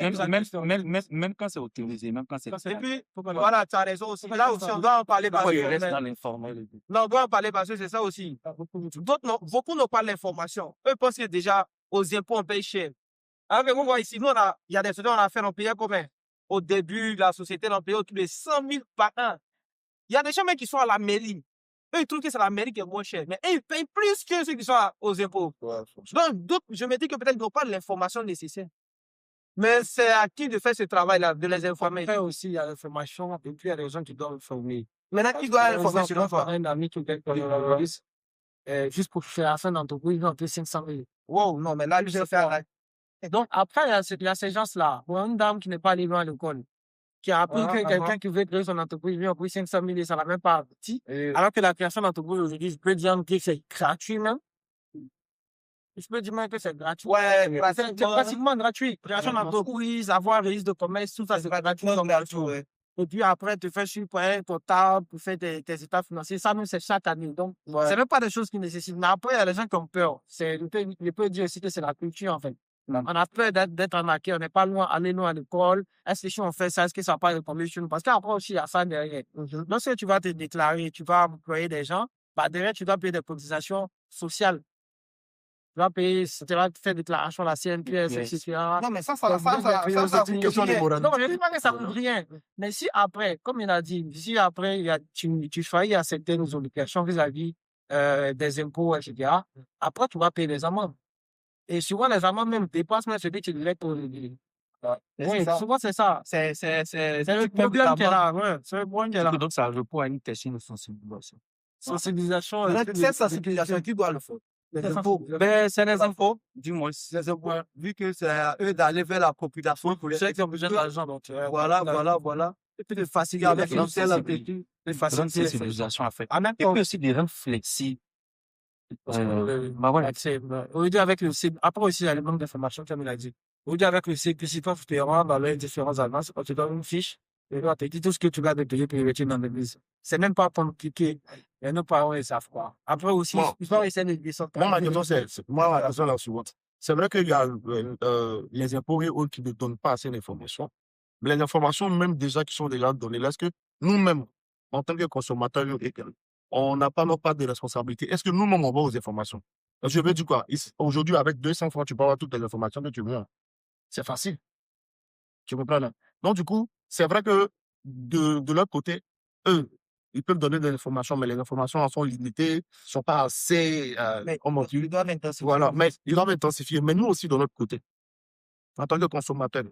Même quand c'est autorisé, même quand c'est... Et puis, voilà, tu as raison aussi. Là aussi, on doit en parler parce il reste que... dans l'informel. Non, on doit en parler parce que c'est ça aussi. Beaucoup n'ont pas l'information. Eux pensent que déjà, aux impôts, on paye cher. Alors que vous voyez ici, nous, il y a des sociétés, on a fait, on payait combien? Au début, la société, on payait autour de 100 000 par an. Il y a des gens même qui sont à la mairie. Eux, ils trouvent que c'est la mairie qui est moins chère. Mais eux, ils payent plus que ceux qui sont aux impôts. Donc, d'autres, je me dis que peut-être ils n'ont pas l'information nécessaire. Mais c'est à qui de faire ce travail-là, de les informer? Après aussi, il y a l'information, et puis il y a des gens qui doivent informer. Maintenant, qui doit informer selon toi? Un ami qui juste pour faire affaire d'entreprise, il va payer 500 000. Wow, non, mais là, lui, c'est faire. Donc, après, il y a ces gens-là. Pour une dame qui n'est pas allée loin à l'école, qui a appris que quelqu'un qui veut créer son entreprise, lui a pris 500 000 et ça n'a même pas abouti. Alors que la création d'entreprise aujourd'hui, je peux dire que c'est gratuit même. Je peux dire même que c'est gratuit. Ouais, c'est pratiquement gratuit. Création d'entreprise, avoir un registre de commerce, tout ça, c'est gratuit. Ouais. Et puis après, tu fais sur un comptable pour faire tes états financiers. Ça, nous, c'est chaque année. Donc, c'est même pas des choses qui nécessitent. Mais après, il y a des gens qui ont peur. Je peux dire aussi que c'est la culture, en fait. On a peur d'être arnaqué, on n'est pas loin, aller loin à l'école. Est-ce que si on fait ça, est-ce que ça va pas répondre sur nous? Parce qu'après aussi, il y a ça derrière. Lorsque tu vas te déclarer, tu vas employer des gens, bah derrière, tu dois payer des cotisations sociales. Tu vas payer, tu vas faire déclaration à la CNPS, etc. Non, mais ça Non, je ne ne dis pas que ça ne coûte rien. Mais si après, comme il a dit, si après, tu faillis à certaines obligations vis-à-vis des impôts, etc., après, tu vas payer les amendes. Et souvent, les amendes même dépassent même celui qui direct au... Oui, souvent, c'est ça. C'est le problème qui est là. Ouais, c'est le problème qui est là. Donc, ça répond à une question de sensibilisation. Sensibilisation. Cette sensibilisation, qui doit le faire? Les infos. Ben, c'est les infos. Dis-moi. Les infos. Vu que c'est à eux d'aller vers la population pour les... Ceux qui ont besoin d'argent. Voilà. Et puis de faciliter avec une telle appétit. De faciliter la sensibilisation à faire. Et puis aussi des rendre flexibles. Aujourd'hui, avec le CIB, après aussi, il y a le manque d'informations, comme il a dit. Aujourd'hui, avec le CIB, si tu te rends dans les différentes agences, on te donne une fiche, et on te dit tout ce que tu vas payer pour retirer dans l'église. C'est même pas compliqué. Et nos parents, ils savent quoi. Après aussi, ils vont essayer de descendre. Ma question est la suivante. C'est vrai qu'il y a les impôts et autres qui ne donnent pas assez d'informations. Mais les informations, même déjà qui sont déjà données, là, est-ce que nous-mêmes, en tant que consommateurs, on n'a pas notre part de responsabilité? Est-ce que nous-mêmes, on va aux informations? Je veux dire quoi? Aujourd'hui, avec 200 francs, tu peux avoir toutes les informations que tu veux. C'est facile. Tu comprends là? Donc, du coup, c'est vrai que de leur côté, eux, ils peuvent donner des informations, mais les informations en sont limitées, ne sont pas assez... Ils doivent intensifier. Voilà, mais ils doivent intensifier. Mais nous aussi, de notre côté, en tant que consommateurs,